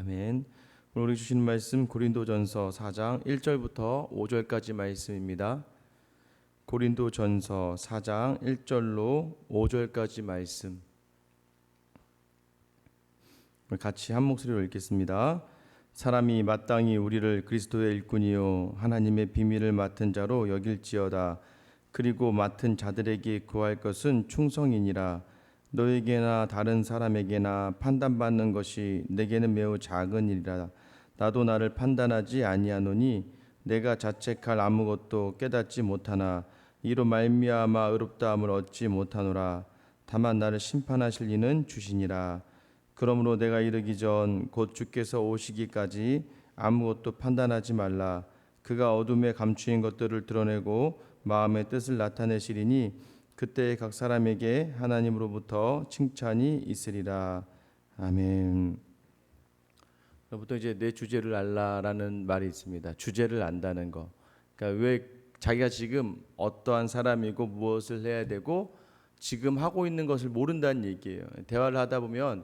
아멘. 오늘 우리 주시는 말씀 고린도전서 4장 1절부터 5절까지 말씀입니다. 고린도전서 4장 1절로 5절까지 말씀 같이 한 목소리로 읽겠습니다. 사람이 마땅히 우리를 그리스도의 일꾼이요 하나님의 비밀을 맡은 자로 여길지어다. 그리고 맡은 자들에게 구할 것은 충성이니라. 너에게나 다른 사람에게나 판단받는 것이 내게는 매우 작은 일이라. 나도 나를 판단하지 아니하노니 내가 자책할 아무것도 깨닫지 못하나 이로 말미암아 의롭다함을 얻지 못하노라. 다만 나를 심판하실 이는 주시니라. 그러므로 내가 이르기 전 곧 주께서 오시기까지 아무것도 판단하지 말라. 그가 어둠에 감추인 것들을 드러내고 마음의 뜻을 나타내시리니 그때 각 사람에게 하나님으로부터 칭찬이 있으리라. 아멘. 보통 이제 내 주제를 알라라는 말이 있습니다. 주제를 안다는 거. 그러니까 왜 자기가 지금 어떠한 사람이고 무엇을 해야 되고 지금 하고 있는 것을 모른다는 얘기예요. 대화를 하다 보면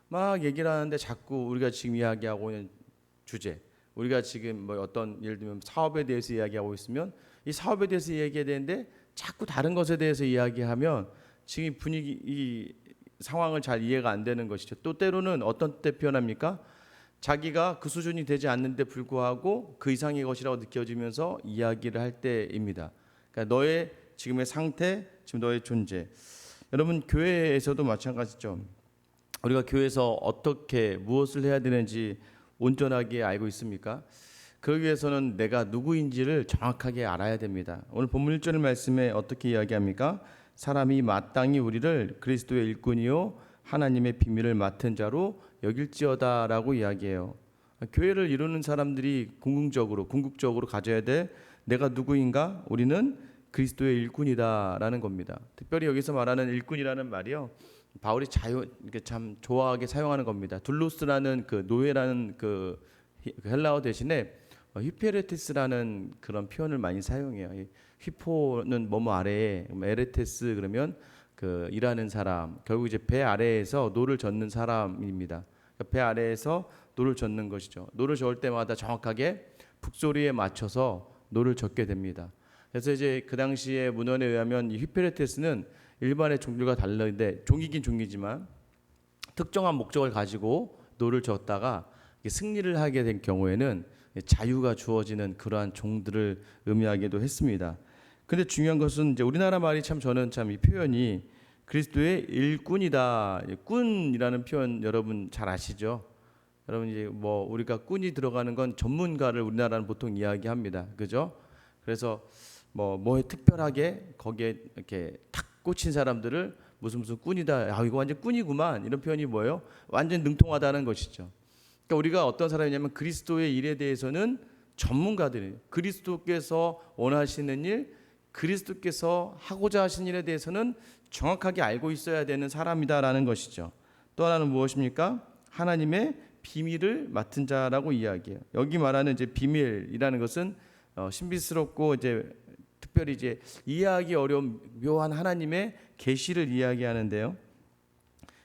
막 얘기를 하는데 자꾸 우리가 지금 이야기하고 있는 주제, 우리가 지금 뭐 어떤 예를 들면 사업에 대해서 이야기하고 있으면 이 사업에 대해서 이야기해야 되는데 자꾸 다른 것에 대해서 이야기하면 지금 분위기 이 상황을 잘 이해가 안 되는 것이죠. 또 때로는 어떤 때 표현합니까? 자기가 그 수준이 되지 않는데 불구하고 그 이상의 것이라고 느껴지면서 이야기를 할 때입니다. 그러니까 너의 지금의 상태, 지금 너의 존재. 여러분 교회에서도 마찬가지죠. 우리가 교회에서 어떻게 무엇을 해야 되는지 온전하게 알고 있습니까? 그러기 위해서는 내가 누구인지를 정확하게 알아야 됩니다. 오늘 본문 1절 말씀에 어떻게 이야기합니까? 사람이 마땅히 우리를 그리스도의 일꾼이요 하나님의 비밀을 맡은 자로 여길지어다라고 이야기해요. 교회를 이루는 사람들이 궁극적으로 가져야 될 내가 누구인가? 우리는 그리스도의 일꾼이다라는 겁니다. 특별히 여기서 말하는 일꾼이라는 말이요, 바울이 참 좋아하게 사용하는 겁니다. 둘로스라는 그 노예라는 그 헬라어 대신에 히페레테스라는 그런 표현을 많이 사용해요. 히포는 뭐뭐 아래에, 에레테스 그러면 그 일하는 사람, 결국 이제 배 아래에서 노를 젓는 사람입니다. 그러니까 배 아래에서 노를 젓는 것이죠. 노를 저을 때마다 정확하게 북소리에 맞춰서 노를 젓게 됩니다. 그래서 이제 그 당시에 문헌에 의하면 이 히페레테스는 일반의 종류가 다른데 종이긴 종이지만 특정한 목적을 가지고 노를 젓다가 승리를 하게 된 경우에는 자유가 주어지는 그러한 종들을 의미하기도 했습니다. 근데 중요한 것은 이제 우리나라 말이 저는 이 표현이 그리스도의 일꾼이다. 꾼이라는 표현 여러분 잘 아시죠? 여러분 이제 뭐 우리가 꾼이 들어가는 건 전문가를 우리나라는 보통 이야기합니다. 그죠? 그래서 뭐에 특별하게 거기에 이렇게 탁 꽂힌 사람들을 무슨 꾼이다. 이거 완전 꾼이구만. 이런 표현이 뭐예요? 완전 능통하다는 것이죠. 그러니까 우리가 어떤 사람이냐면 그리스도의 일에 대해서는 전문가들이에요. 그리스도께서 원하시는 일, 그리스도께서 하고자 하신 일에 대해서는 정확하게 알고 있어야 되는 사람이다라는 것이죠. 또 하나는 무엇입니까? 하나님의 비밀을 맡은 자라고 이야기해요. 여기 말하는 이제 비밀이라는 것은 신비스럽고 이제 특별히 이제 이해하기 어려운 묘한 하나님의 계시를 이야기하는데요.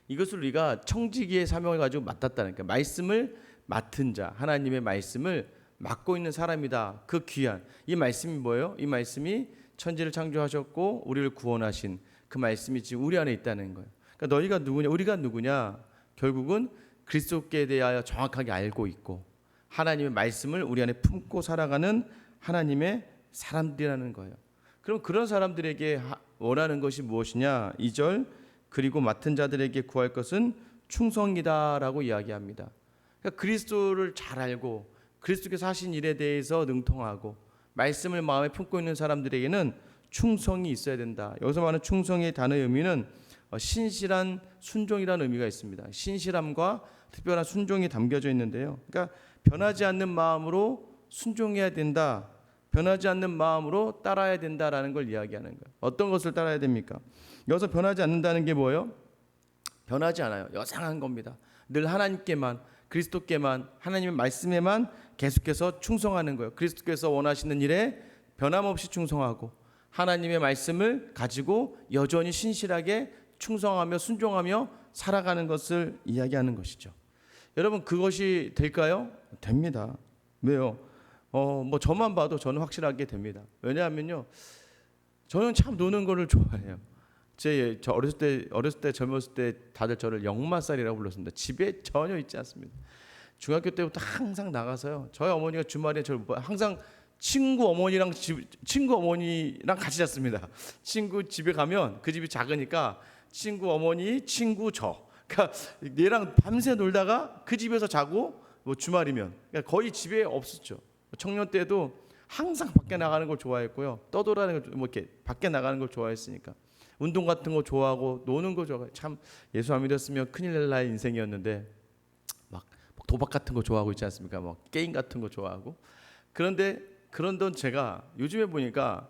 이것을 우리가 청지기의 사명을 가지고 맡았다는 거예요. 말씀을 맡은 자, 하나님의 말씀을 맡고 있는 사람이다. 그 귀한 이 말씀이 뭐예요? 이 말씀이 천지를 창조하셨고 우리를 구원하신 그 말씀이 지금 우리 안에 있다는 거예요. 그러니까 너희가 누구냐, 우리가 누구냐? 결국은 그리스도께 대하여 정확하게 알고 있고 하나님의 말씀을 우리 안에 품고 살아가는 하나님의 사람들이라는 거예요. 그럼 그런 사람들에게 원하는 것이 무엇이냐? 2절 그리고 맡은 자들에게 구할 것은 충성이다라고 이야기합니다. 그러니까 그리스도를 잘 알고 그리스도께서 하신 일에 대해서 능통하고 말씀을 마음에 품고 있는 사람들에게는 충성이 있어야 된다. 여기서 말하는 충성의 단어의 의미는 신실한 순종이라는 의미가 있습니다. 신실함과 특별한 순종이 담겨져 있는데요. 그러니까 변하지 않는 마음으로 순종해야 된다. 변하지 않는 마음으로 따라야 된다라는 걸 이야기하는 거예요. 어떤 것을 따라야 됩니까? 여기서 변하지 않는다는 게 뭐예요? 변하지 않아요. 여상한 겁니다. 늘 하나님께만, 그리스도께만, 하나님의 말씀에만 계속해서 충성하는 거예요. 그리스도께서 원하시는 일에 변함없이 충성하고 하나님의 말씀을 가지고 여전히 신실하게 충성하며 순종하며 살아가는 것을 이야기하는 것이죠. 여러분 그것이 될까요? 됩니다. 왜요? 뭐 저만 봐도 저는 확실하게 됩니다. 왜냐하면요, 저는 참 노는 거를 좋아해요. 저 어렸을 때 젊었을 때 다들 저를 역마살이라고 불렀습니다. 집에 전혀 있지 않습니다. 중학교 때부터 항상 나가서요. 저희 어머니가 주말에 저를 항상 친구 어머니랑 같이 잤습니다. 친구 집에 가면 그 집이 작으니까 친구 어머니, 친구 저. 그러니까 얘랑 밤새 놀다가 그 집에서 자고 뭐 주말이면 그러니까 거의 집에 없었죠. 청년 때도 항상 밖에 나가는 걸 좋아했고요. 떠돌아다니는 걸, 뭐 이렇게 밖에 나가는 걸 좋아했으니까 운동 같은 거 좋아하고 노는 거 좋아하고 참 예수 안 믿었으면 큰일 날 나의 인생이었는데 막 도박 같은 거 좋아하고 있지 않습니까? 뭐 게임 같은 거 좋아하고 그런데 그런 don 제가 요즘에 보니까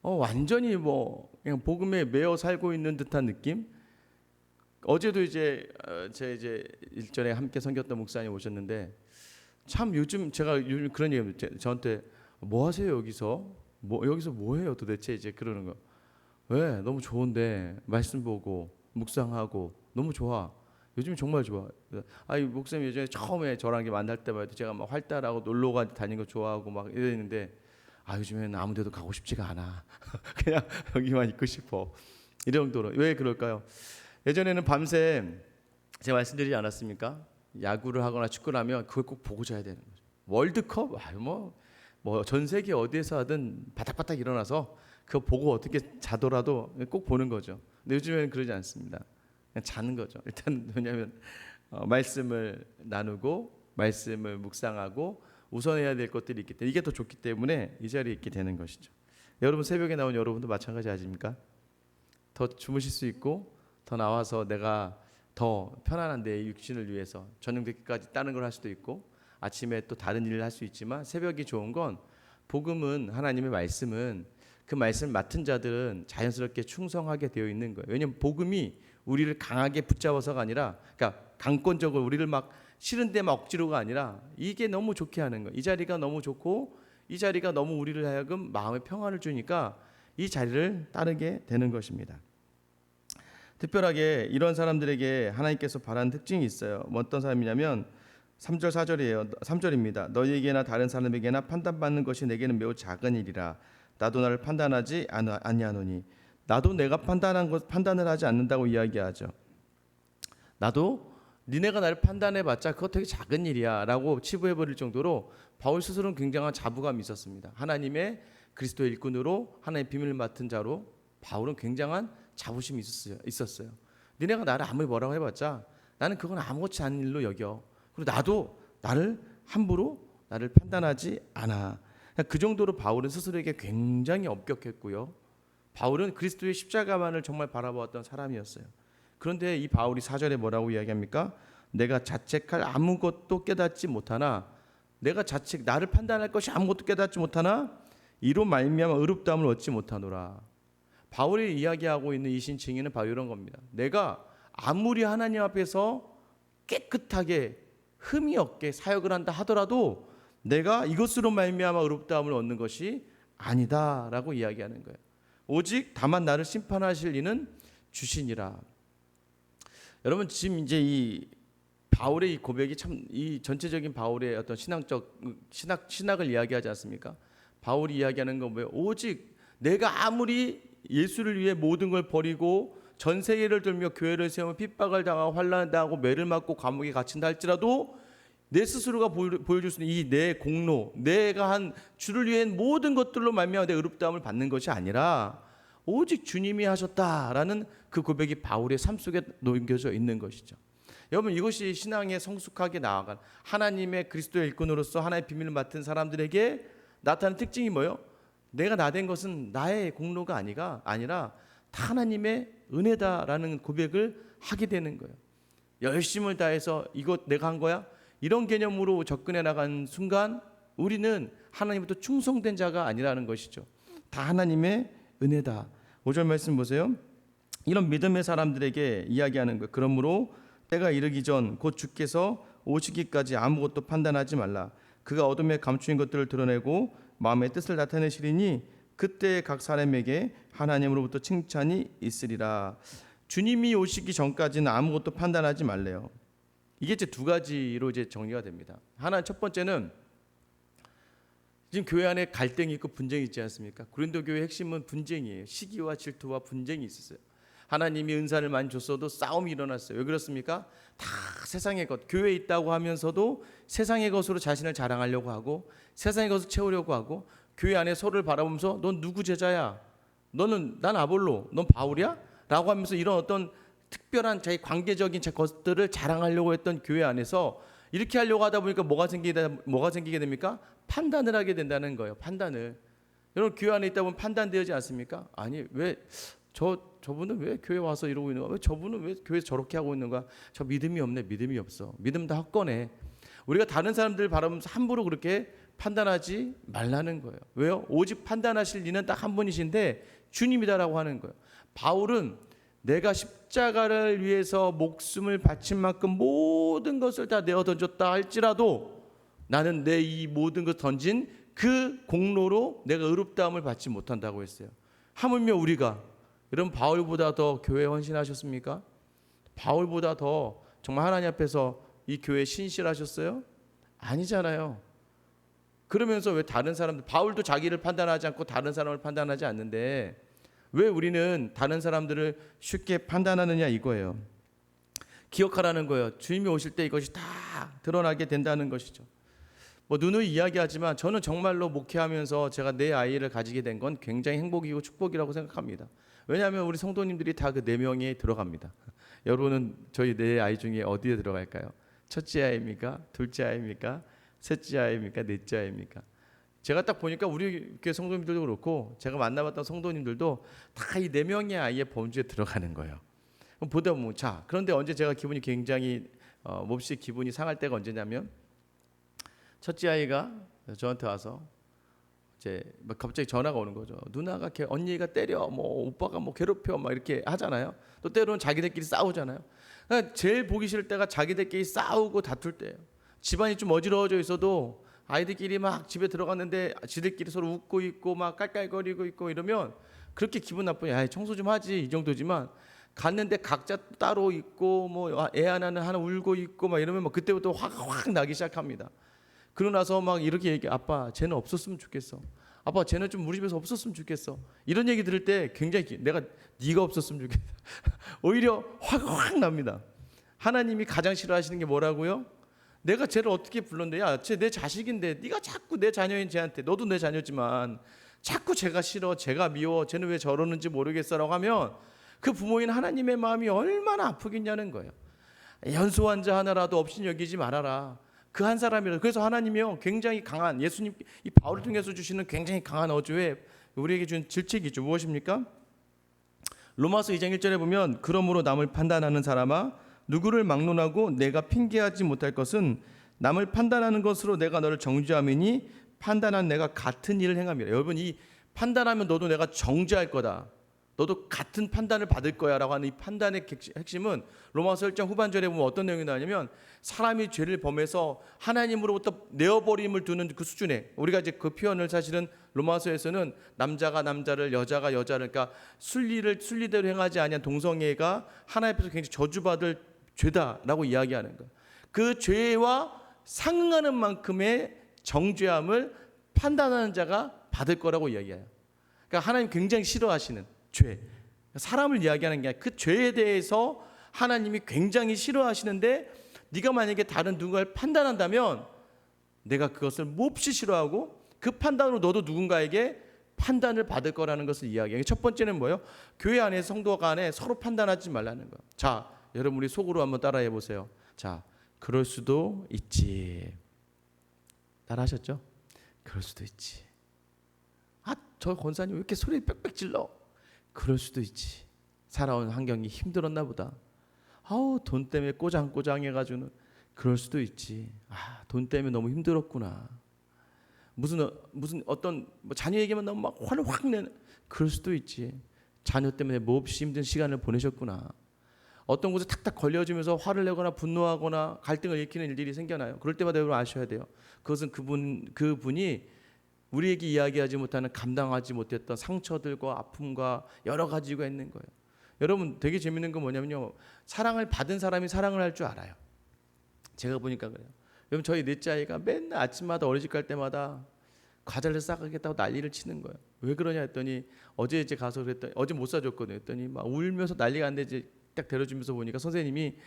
완전히 뭐 그냥 복음에 매여 살고 있는 듯한 느낌. 어제도 이제 이제 일전에 함께 섬겼던 목사님 오셨는데 참 요즘 제가 요즘 그런 얘기 저한테 뭐 하세요 여기서 여기서 뭐 해요 도대체 이제 그러는 거. 왜 너무 좋은데 말씀 보고 묵상하고 너무 좋아. 요즘 정말 좋아. 아이 목사님 예전에 처음에 저랑 만날 때마다 제가 막 활달하고 놀러 다니는 거 좋아하고 막 이랬는데 요즘에는 아무데도 가고 싶지가 않아. 그냥 여기만 있고 싶어. 이 정도로. 왜 그럴까요? 예전에는 밤새 제가 말씀드리지 않았습니까? 야구를 하거나 축구를 하면 그걸 꼭 보고 자야 되는 거죠. 월드컵 뭐 전 세계 어디에서 하든 바닥바닥 일어나서 그거 보고 어떻게 자더라도 꼭 보는 거죠. 근데 요즘에는 그러지 않습니다. 그냥 자는 거죠. 일단 왜냐하면 말씀을 나누고 말씀을 묵상하고 우선해야 될 것들이 있기 때문에 이게 더 좋기 때문에 이 자리에 있게 되는 것이죠. 여러분 새벽에 나온 여러분도 마찬가지 아닙니까? 더 주무실 수 있고 더 나와서 내가 더 편안한 내 육신을 위해서 저녁 늦게까지 다른 걸 할 수도 있고 아침에 또 다른 일을 할 수 있지만 새벽이 좋은 건 복음은 하나님의 말씀은 그 말씀을 맡은 자들은 자연스럽게 충성하게 되어 있는 거예요. 왜냐하면 복음이 우리를 강하게 붙잡아서가 아니라 그러니까 강권적으로 우리를 막 싫은데 막 억지로가 아니라 이게 너무 좋게 하는 거예요. 이 자리가 너무 좋고 이 자리가 너무 우리를 하여금 마음의 평안을 주니까 이 자리를 따르게 되는 것입니다. 특별하게 이런 사람들에게 하나님께서 바라는 특징이 있어요. 어떤 사람이냐면 3절 4절이에요. 3절입니다. 너희에게나 다른 사람에게나 판단받는 것이 내게는 매우 작은 일이라. 나도 나를 판단하지 아니하노니. 나도 내가 판단을 하지 않는다고 이야기하죠. 나도 니네가 나를 판단해봤자 그거 되게 작은 일이야 라고 치부해버릴 정도로 바울 스스로는 굉장한 자부감이 있었습니다. 하나님의 그리스도의 일꾼으로 하나님의 비밀을 맡은 자로 바울은 굉장한 자부심이 있었어요. 니네가 나를 아무리 뭐라고 해봤자 나는 그건 아무렇지 않은 일로 여겨. 그리고 나도 나를 함부로 나를 판단하지 않아. 그 정도로 바울은 스스로에게 굉장히 엄격했고요. 바울은 그리스도의 십자가만을 정말 바라보았던 사람이었어요. 그런데 이 바울이 4절에 뭐라고 이야기합니까? 내가 자책할 아무것도 깨닫지 못하나 나를 판단할 것이 아무것도 깨닫지 못하나 이로 말미암아 의롭다함을 얻지 못하노라. 바울이 이야기하고 있는 이 신칭의는 바로 이런 겁니다. 내가 아무리 하나님 앞에서 깨끗하게 흠이 없게 사역을 한다 하더라도 내가 이것으로 말미암아 의롭다함을 얻는 것이 아니다라고 이야기하는 거예요. 오직 다만 나를 심판하실 이는 주시니라. 여러분 지금 이제 이 바울의 이 고백이 참 이 전체적인 바울의 어떤 신학을 이야기하지 않습니까? 바울이 이야기하는 건 뭐예요? 오직 내가 아무리 예수를 위해 모든 걸 버리고 전 세계를 돌며 교회를 세우며 핍박을 당하고 환난을 당하고 매를 맞고 감옥에 갇힌다 할지라도 내 스스로가 보여줄 수 있는 이 내 공로, 내가 한 주를 위한 모든 것들로 말미암아 내 의롭다함을 받는 것이 아니라 오직 주님이 하셨다라는 그 고백이 바울의 삶 속에 녹여져 있는 것이죠. 여러분 이것이 신앙에 성숙하게 나아간 하나님의 그리스도의 일꾼으로서 하나님의 비밀을 맡은 사람들에게 나타나는 특징이 뭐예요? 내가 나 된 것은 나의 공로가 아니라 다 하나님의 은혜다라는 고백을 하게 되는 거예요. 열심을 다해서 이것 내가 한 거야? 이런 개념으로 접근해 나간 순간 우리는 하나님부터 충성된 자가 아니라는 것이죠. 다 하나님의 은혜다. 5절 말씀 보세요. 이런 믿음의 사람들에게 이야기하는 거예요. 그러므로 때가 이르기 전 곧 주께서 오시기까지 아무것도 판단하지 말라. 그가 어둠에 감추인 것들을 드러내고 마음의 뜻을 나타내시리니 그때 각 사람에게 하나님으로부터 칭찬이 있으리라. 주님이 오시기 전까지는 아무것도 판단하지 말래요. 이게 이제 두 가지로 이제 정리가 됩니다. 하나, 첫 번째는 지금 교회 안에 갈등이 있고 분쟁이 있지 않습니까? 고린도 교회의 핵심은 분쟁이에요. 시기와 질투와 분쟁이 있었어요. 하나님이 은사를 많이 줬어도 싸움이 일어났어요. 왜 그렇습니까? 다 세상의 것, 교회에 있다고 하면서도 세상의 것으로 자신을 자랑하려고 하고 세상의 것을 채우려고 하고 교회 안에 서로를 바라보면서 넌 누구 제자야? 난 아볼로, 넌 바울이야? 라고 하면서 이런 어떤 특별한 자기 관계적인 것들을 자랑하려고 했던 교회 안에서 이렇게 하려고 하다 보니까 뭐가 생기게 됩니까? 판단을 하게 된다는 거예요. 판단을. 여러분 교회 안에 있다 보면 판단되지 않습니까? 아니 왜 저분은 왜 교회 와서 이러고 있는가? 왜 저분은 왜 교회에서 저렇게 하고 있는가? 저 믿음이 없네. 믿음이 없어. 믿음 다 헛거네. 우리가 다른 사람들 바라보면서 함부로 그렇게 판단하지 말라는 거예요. 왜요? 오직 판단하실 이는 딱 한 분이신데 주님이다라고 하는 거예요. 바울은 내가 십자가를 위해서 목숨을 바친 만큼 모든 것을 다 내어 던졌다 할지라도 나는 내 이 모든 것 던진 그 공로로 내가 의롭다함을 받지 못한다고 했어요. 하물며 우리가 여러분 바울보다 더 교회에 헌신하셨습니까? 바울보다 더 정말 하나님 앞에서 이 교회에 신실하셨어요? 아니잖아요. 그러면서 왜 다른 사람들, 바울도 자기를 판단하지 않고 다른 사람을 판단하지 않는데 왜 우리는 다른 사람들을 쉽게 판단하느냐 이거예요. 기억하라는 거예요. 주님이 오실 때 이것이 다 드러나게 된다는 것이죠. 뭐 누누이 이야기하지만 저는 정말로 목회하면서 제가 내 아이를 가지게 된 건 굉장히 행복이고 축복이라고 생각합니다. 왜냐하면 우리 성도님들이 다 그 4명에 들어갑니다. 여러분은 저희 내 아이 중에 어디에 들어갈까요? 첫째 아이입니까? 둘째 아이입니까? 셋째 아이입니까? 넷째 아이입니까? 제가 딱 보니까 우리 교회 성도님들도 그렇고 제가 만나봤던 성도님들도 다 이 4명의 아이의 범주에 들어가는 거예요. 보다 보면 자, 그런데 언제 제가 기분이 굉장히 몹시 기분이 상할 때가 언제냐면 첫째 아이가 저한테 와서 이제 갑자기 전화가 오는 거죠. 누나가 언니가 때려, 뭐 오빠가 뭐 괴롭혀, 막 이렇게 하잖아요. 또 때로는 자기들끼리 싸우잖아요. 그러니까 제일 보기 싫을 때가 자기들끼리 싸우고 다툴 때예요. 집안이 좀 어지러워져 있어도 아이들끼리 막 집에 들어갔는데 지들끼리 서로 웃고 있고 막 깔깔거리고 있고 이러면 그렇게 기분 나쁘냐. 야, 청소 좀 하지 이 정도지만 갔는데 각자 따로 있고 뭐 애 하나는 하나 울고 있고 막 이러면 막 그때부터 화가 확 나기 시작합니다. 그러고 나서 막 이렇게 얘기, 아빠 쟤는 없었으면 좋겠어. 아빠 쟤는 좀 우리 집에서 없었으면 좋겠어. 이런 얘기 들을 때 굉장히 내가 네가 없었으면 좋겠다. 오히려 화가 확 납니다. 하나님이 가장 싫어하시는 게 뭐라고요? 내가 쟤를 어떻게 불렀는데 야, 쟤 내 자식인데 네가 자꾸 내 자녀인 쟤한테, 너도 내 자녀지만 자꾸 쟤가 싫어, 쟤가 미워, 쟤는 왜 저러는지 모르겠어라고 하면 그 부모인 하나님의 마음이 얼마나 아프겠냐는 거예요. 연소한 자 하나라도 없이 여기지 말아라. 그 한 사람이라도. 그래서 하나님이요 굉장히 강한, 예수님 이 바울을 통해서 주시는 굉장히 강한 어조에 우리에게 준 질책이 있죠. 무엇입니까? 로마서 2장 1절에 보면 그러므로 남을 판단하는 사람아 누구를 막론하고 내가 핑계하지 못할 것은 남을 판단하는 것으로 내가 너를 정죄함이니 판단한 내가 같은 일을 행함이라. 여러분 이 판단하면 너도 내가 정죄할 거다, 너도 같은 판단을 받을 거야 라고 하는 이 판단의 핵심은 로마서 1장 후반절에 보면 어떤 내용이 나오냐면 사람이 죄를 범해서 하나님으로부터 내어버림을 두는 그 수준에, 우리가 이제 그 표현을 사실은 로마서에서는 남자가 남자를, 여자가 여자를, 그러니까 순리대로 행하지 아니한 동성애가 하나님 앞에서 굉장히 저주받을 죄다라고 이야기하는 거예요. 그 죄와 상응하는 만큼의 정죄함을 판단하는 자가 받을 거라고 이야기해요. 그러니까 하나님 굉장히 싫어하시는 죄, 사람을 이야기하는 게 아니라 그 죄에 대해서 하나님이 굉장히 싫어하시는데 네가 만약에 다른 누군가를 판단한다면 내가 그것을 몹시 싫어하고 그 판단으로 너도 누군가에게 판단을 받을 거라는 것을 이야기해요. 첫 번째는 뭐예요? 교회 안에 성도 간에 서로 판단하지 말라는 거예요. 자, 여러분 우리 속으로 한번 따라해 보세요. 자, 그럴 수도 있지. 따라하셨죠? 그럴 수도 있지. 아, 저 권사님 왜 이렇게 소리 빽빽 질러? 그럴 수도 있지. 살아온 환경이 힘들었나 보다. 아우, 돈 때문에 꼬장꼬장 해가지고는 그럴 수도 있지. 아, 돈 때문에 너무 힘들었구나. 무슨 어떤 자녀 얘기만 나오면 막 화를 확 내는, 그럴 수도 있지. 자녀 때문에 몹시 힘든 시간을 보내셨구나. 어떤 곳에 탁탁 걸려주면서 화를 내거나 분노하거나 갈등을 일으키는 일들이 생겨나요. 그럴 때마다 여러분 아셔야 돼요. 그것은 그분이 우리에게 이야기하지 못하는, 감당하지 못했던 상처들과 아픔과 여러 가지가 있는 거예요. 여러분 되게 재밌는 건 뭐냐면요, 사랑을 받은 사람이 사랑을 할 줄 알아요. 제가 보니까 그래요. 여러분 저희 넷째 아이가 맨날 아침마다 어린이집 갈 때마다 과자를 싸가겠다고 난리를 치는 거예요. 왜 그러냐 했더니 어제 이제 가서 그랬더니 어제 못 사줬거든요. 했더니 막 울면서 난리가 났는데 이제 딱 데려주면서 보니까 선생님이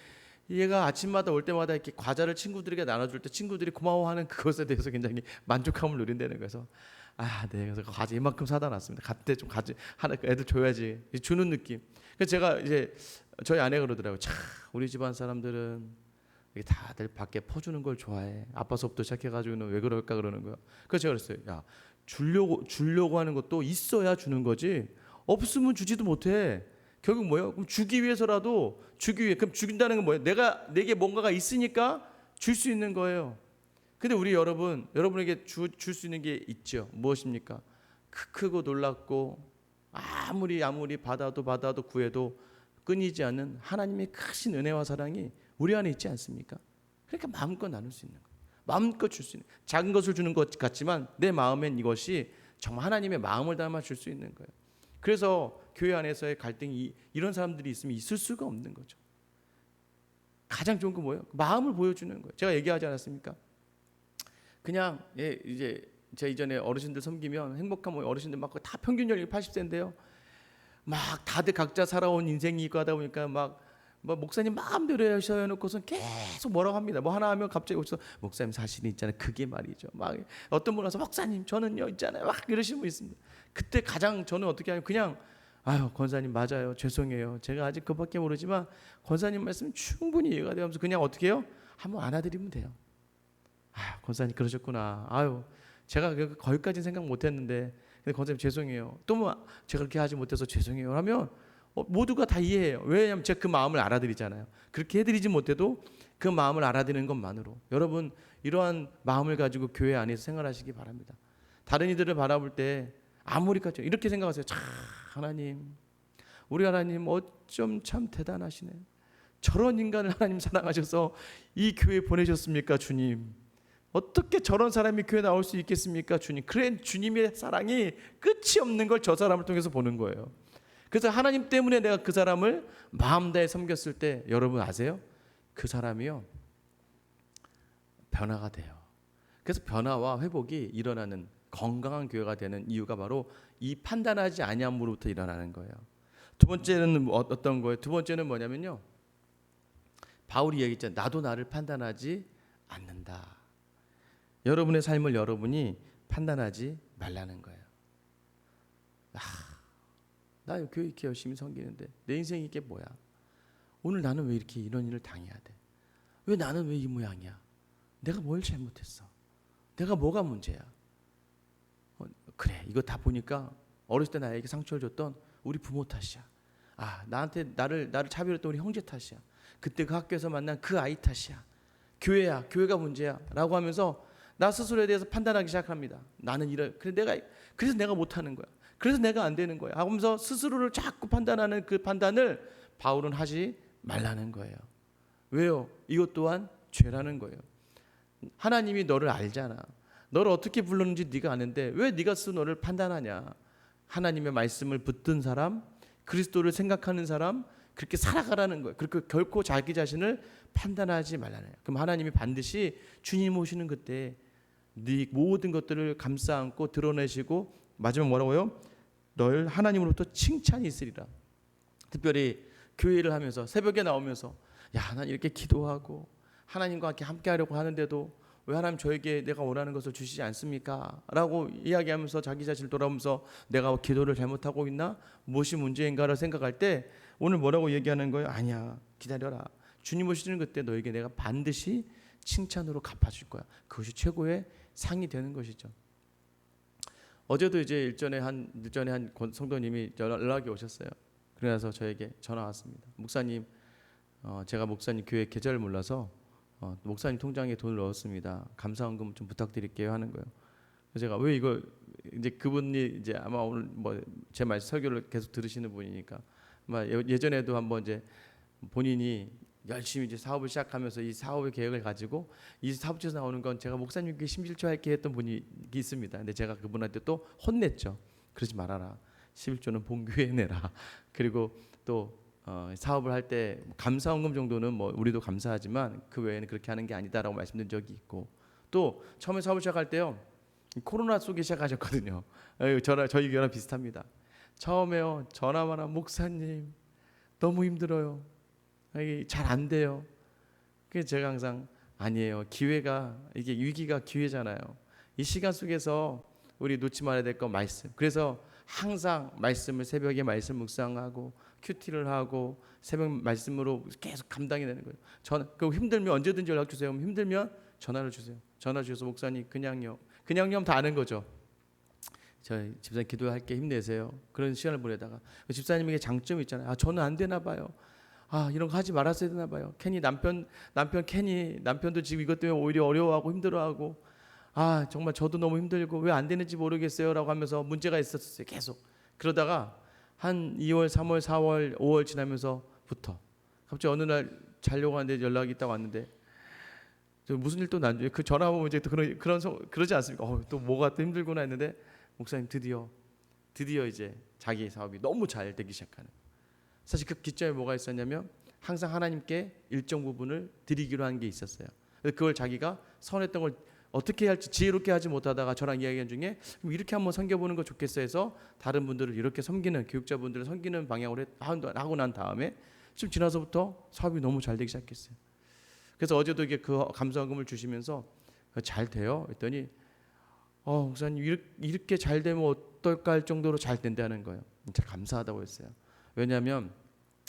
얘가 아침마다 올 때마다 이렇게 과자를 친구들에게 나눠줄 때 친구들이 고마워하는 그것에 대해서 굉장히 만족감을 누린다는 거여서 네. 그래서 과자 이만큼 사다 놨습니다. 갈 때 좀 가지 하나 애들 줘야지 주는 느낌. 그래서 제가 이제 저희 아내가 그러더라고요. 참 우리 집안 사람들은 이게 다들 밖에 퍼주는 걸 좋아해. 아빠 수업도 시작해가지고는 왜 그럴까 그러는 거야. 그래서 제가 그랬어요. 야 주려고 하는 것도 있어야 주는 거지. 없으면 주지도 못해. 결국 뭐예요? 그럼 주기 위해서라도 주기 위해. 그럼 주긴다는 건 뭐예요? 내게 뭔가가 있으니까 줄 수 있는 거예요. 근데 우리 여러분에게 줄 수 있는 게 있죠. 무엇입니까? 크고 놀랍고 아무리 받아도 구해도 끊이지 않는 하나님의 크신 은혜와 사랑이 우리 안에 있지 않습니까? 그러니까 마음껏 나눌 수 있는 거예요. 마음껏 줄 수 있는 작은 것을 주는 것 같지만 내 마음엔 이것이 정말 하나님의 마음을 담아 줄 수 있는 거예요. 그래서 교회 안에서의 갈등이 이런 사람들이 있으면 있을 수가 없는 거죠. 가장 좋은 건 뭐예요? 마음을 보여주는 거예요. 제가 얘기하지 않았습니까? 그냥 이제 제가 이전에 어르신들 섬기면 행복한 어르신들 막 다 평균 연령이 80세인데요. 막 다들 각자 살아온 인생이 있고 하다 보니까 막 목사님 마음대로 하셔야 해놓고선 계속 뭐라고 합니다. 뭐 하나 하면 갑자기 오셔서 목사님 사실이 있잖아요. 그게 말이죠. 막 어떤 분 와서 목사님 저는요 있잖아요. 막 이러시는 분 있습니다. 그때 가장 저는 어떻게 하냐면 그냥 권사님 맞아요. 죄송해요. 제가 아직 그밖에 모르지만 권사님 말씀 충분히 이해가 되면서 그냥 어떻게 해요? 한번 안아드리면 돼요. 권사님 그러셨구나. 제가 거기까지 생각 못했는데 근데 권사님 죄송해요. 또 뭐 제가 그렇게 하지 못해서 죄송해요. 하면 모두가 다 이해해요. 왜냐하면 제가 그 마음을 알아들이잖아요. 그렇게 해드리지 못해도 그 마음을 알아듣는 것만으로 여러분 이러한 마음을 가지고 교회 안에서 생활하시기 바랍니다. 다른 이들을 바라볼 때 아무리까지 이렇게 생각하세요. 참 하나님 우리 하나님 어쩜 참 대단하시네. 저런 인간을 하나님 사랑하셔서 이 교회에 보내셨습니까 주님. 어떻게 저런 사람이 교회에 나올 수 있겠습니까 주님. 그래 주님의 사랑이 끝이 없는 걸 저 사람을 통해서 보는 거예요. 그래서 하나님 때문에 내가 그 사람을 마음 다해 섬겼을 때 여러분 아세요? 그 사람이요 변화가 돼요. 그래서 변화와 회복이 일어나는 건강한 교회가 되는 이유가 바로 이 판단하지 아니함으로부터 일어나는 거예요. 두 번째는 어떤 거예요? 두 번째는 뭐냐면요. 바울이 얘기했잖아요. 나도 나를 판단하지 않는다. 여러분의 삶을 여러분이 판단하지 말라는 거예요. 나 교회 이렇게 열심히 섬기는데 내 인생이 이게 뭐야? 오늘 나는 왜 이렇게 이런 일을 당해야 돼? 왜 나는 왜 이 모양이야? 내가 뭘 잘못했어? 내가 뭐가 문제야? 그래 이거 다 보니까 어렸을 때 나에게 상처를 줬던 우리 부모 탓이야. 나한테 나를 차별했던 우리 형제 탓이야. 그때 그 학교에서 만난 그 아이 탓이야. 교회가 문제야 라고 하면서 나 스스로에 대해서 판단하기 시작합니다. 나는 그래서 내가 못하는 거야. 그래서 내가 안 되는 거야 하면서 스스로를 자꾸 판단하는 그 판단을 바울은 하지 말라는 거예요. 왜요? 이것 또한 죄라는 거예요. 하나님이 너를 알잖아. 너를 어떻게 불렀는지 네가 아는데 왜 네가 스스로 너를 판단하냐. 하나님의 말씀을 붙든 사람, 그리스도를 생각하는 사람 그렇게 살아가라는 거예요. 그렇게 결코 자기 자신을 판단하지 말라는 거예요. 그럼 하나님이 반드시 주님 오시는 그때 네 모든 것들을 감싸 안고 드러내시고 마지막 뭐라고요? 널 하나님으로부터 칭찬이 있으리라. 특별히 교회를 하면서 새벽에 나오면서 하나님 이렇게 기도하고 하나님과 함께 하려고 하는데도 왜 하나님 저에게 내가 원하는 것을 주시지 않습니까? 라고 이야기하면서 자기 자신을 돌아보면서 내가 기도를 잘못하고 있나? 무엇이 문제인가를 생각할 때 오늘 뭐라고 얘기하는 거예요? 아니야 기다려라. 주님 오시는 그때 너에게 내가 반드시 칭찬으로 갚아줄 거야. 그것이 최고의 상이 되는 것이죠. 어제도 이제 일전에 한 성도님이 연락이 오셨어요. 그래서 저에게 전화 왔습니다. 목사님, 제가 목사님 교회 계좌를 몰라서 목사님 통장에 돈을 넣었습니다. 감사헌금 좀 부탁드릴게요 하는 거예요. 그래서 제가 왜 이거 이제 그분이 이제 아마 오늘 제 말 설교를 계속 들으시는 분이니까 아마 예전에도 한번 이제 본인이 열심히 이제 사업을 시작하면서 이 사업의 계획을 가지고 이 사업에서 나오는 건 제가 목사님께 심질조할게 했던 분이 있습니다. 근데 제가 그분한테 또 혼냈죠. 그러지 말아라. 11조는 본교회에 내라. 그리고 또 사업을 할 때 감사원금 정도는 뭐 우리도 감사하지만 그 외에는 그렇게 하는 게 아니다라고 말씀드린 적이 있고, 또 처음에 사업을 시작할 때요, 코로나 속에 시작하셨거든요. 저희 교회랑 비슷합니다. 처음에요, 전화만 하면 목사님 너무 힘들어요, 잘 안 돼요. 그래서 제가 항상 아니에요, 기회가, 이게 위기가 기회잖아요. 이 시간 속에서 우리 놓지 말아야 될 건 말씀. 그래서 항상 말씀을, 새벽에 말씀 묵상하고 큐티를 하고 새벽 말씀으로 계속 감당해내는 거예요. 그 힘들면 언제든지 연락 주세요. 힘들면 전화를 주세요. 전화 주셔서 목사님 그냥요 하면 다 아는 거죠. 저희 집사님 기도할게, 힘내세요. 그런 시간을 보내다가 그 집사님에게 장점이 있잖아요. 저는 안 되나 봐요. 이런 거 하지 말았어야 되나 봐요. 괜히 남편도 지금 이것 때문에 오히려 어려워하고 힘들어하고, 정말 저도 너무 힘들고 왜 안 되는지 모르겠어요 라고 하면서 문제가 있었어요. 계속 그러다가 한 2월, 3월, 4월, 5월 지나면서부터 갑자기 어느 날 자려고 하는데 연락이 딱 왔는데, 무슨 일 또 난줘요. 그 전화 보면 이제 또 그러지 않습니까? 또 뭐가 또 힘들구나 했는데, 목사님 드디어 이제 자기 사업이 너무 잘 되기 시작하는. 사실 그 기점에 뭐가 있었냐면 항상 하나님께 일정 부분을 드리기로 한 게 있었어요. 그걸 자기가 선했던 걸 어떻게 할지 지혜롭게 하지 못하다가 저랑 이야기한 중에 이렇게 한번 섬겨보는 거 좋겠어 해서 다른 분들을 이렇게 섬기는, 교육자분들을 섬기는 방향으로 하고 난 다음에 좀 지나서부터 사업이 너무 잘 되기 시작했어요. 그래서 어제도 이게 그 감사원금을 주시면서 잘 돼요 했더니, 목사님 이렇게 잘 되면 어떨까 할 정도로 잘 된다는 거예요. 진짜 감사하다고 했어요. 왜냐하면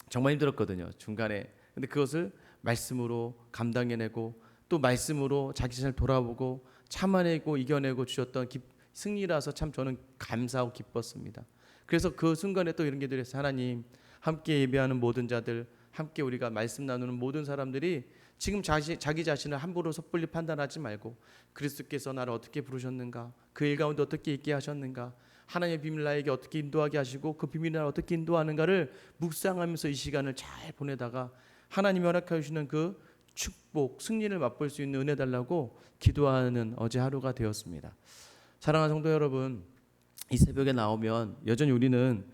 정말 힘들었거든요, 중간에. 근데 그것을 말씀으로 감당해내고 또 말씀으로 자기 자신을 돌아보고 참아내고 이겨내고 주셨던 승리라서 참 저는 감사하고 기뻤습니다. 그래서 그 순간에 또 이런 게 들었어요. 하나님, 함께 예배하는 모든 자들, 함께 우리가 말씀 나누는 모든 사람들이 지금 자기 자신을 함부로 섣불리 판단하지 말고, 그리스도께서 나를 어떻게 부르셨는가, 그 일 가운데 어떻게 있게 하셨는가, 하나님의 비밀 나에게 어떻게 인도하게 하시고 그 비밀을 나를 어떻게 인도하는가를 묵상하면서 이 시간을 잘 보내다가 하나님이 허락해 주시는 그 축복, 승리를 맛볼 수 있는 은혜 달라고 기도하는 어제 하루가 되었습니다. 사랑하는 성도 여러분, 이 새벽에 나오면 여전히 우리는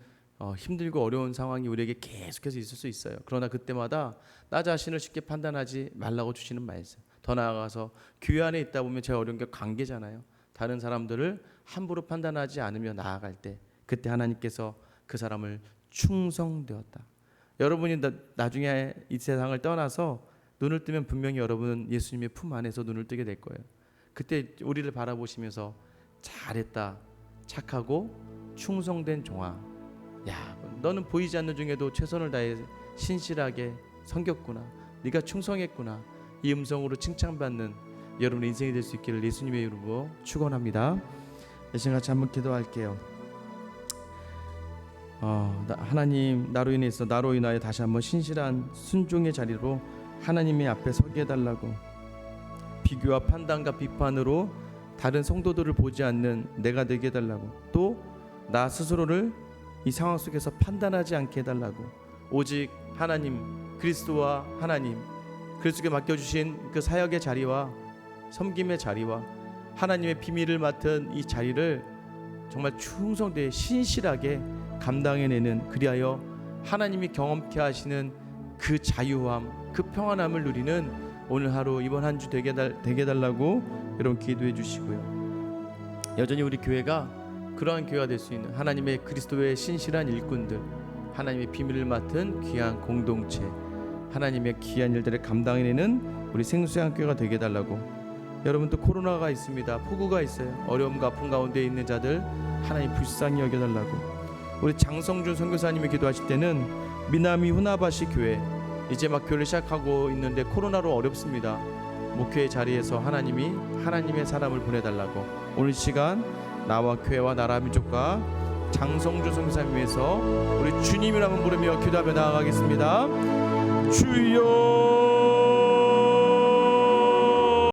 힘들고 어려운 상황이 우리에게 계속해서 있을 수 있어요. 그러나 그때마다 나 자신을 쉽게 판단하지 말라고 주시는 말씀. 더 나아가서 교회 안에 있다 보면 제일 어려운 게 관계잖아요. 다른 사람들을 함부로 판단하지 않으며 나아갈 때, 그때 하나님께서 그 사람을 충성되었다. 여러분이 나중에 이 세상을 떠나서 눈을 뜨면 분명히 여러분은 예수님의 품 안에서 눈을 뜨게 될 거예요. 그때 우리를 바라보시면서 잘했다, 착하고 충성된 종아, 너는 보이지 않는 중에도 최선을 다해 신실하게 섬겼구나, 네가 충성했구나, 이 음성으로 칭찬받는 여러분의 인생이 될 수 있기를 예수님의 이름으로 축원합니다. 이 시간 같이 한번 기도할게요. 하나님, 나로 인하여 다시 한번 신실한 순종의 자리로 하나님의 앞에 서게 해달라고, 비교와 판단과 비판으로 다른 성도들을 보지 않는 내가 되게 해달라고, 또 나 스스로를 이 상황 속에서 판단하지 않게 해달라고, 오직 하나님, 그리스도와 하나님, 그리스도께 맡겨주신 그 사역의 자리와 섬김의 자리와 하나님의 비밀을 맡은 이 자리를 정말 충성되게 신실하게 감당해내는, 그리하여 하나님이 경험케 하시는 그 자유함, 그 평안함을 누리는 오늘 하루, 이번 한 주 되게 해달라고 여러분 기도해 주시고요. 여전히 우리 교회가 그러한 교회가 될 수 있는 하나님의 그리스도의 신실한 일꾼들, 하나님의 비밀을 맡은 귀한 공동체, 하나님의 귀한 일들을 감당해내는 우리 생수양교회가 되게 해달라고, 여러분 또 코로나가 있습니다. 폭우가 있어요. 어려움과 아픔 가운데 있는 자들 하나님 불쌍히 여겨달라고, 우리 장성준 선교사님이 기도하실 때는 미나미 후나바시 교회, 이제 막 교회를 시작하고 있는데 코로나로 어렵습니다. 목회의 자리에서 하나님이 하나님의 사람을 보내달라고, 오늘 시간 나와 교회와 나라 민족과 장성준 선교사님 위해서 우리 주님이라면 부르며 기도하며 나아가겠습니다. 주여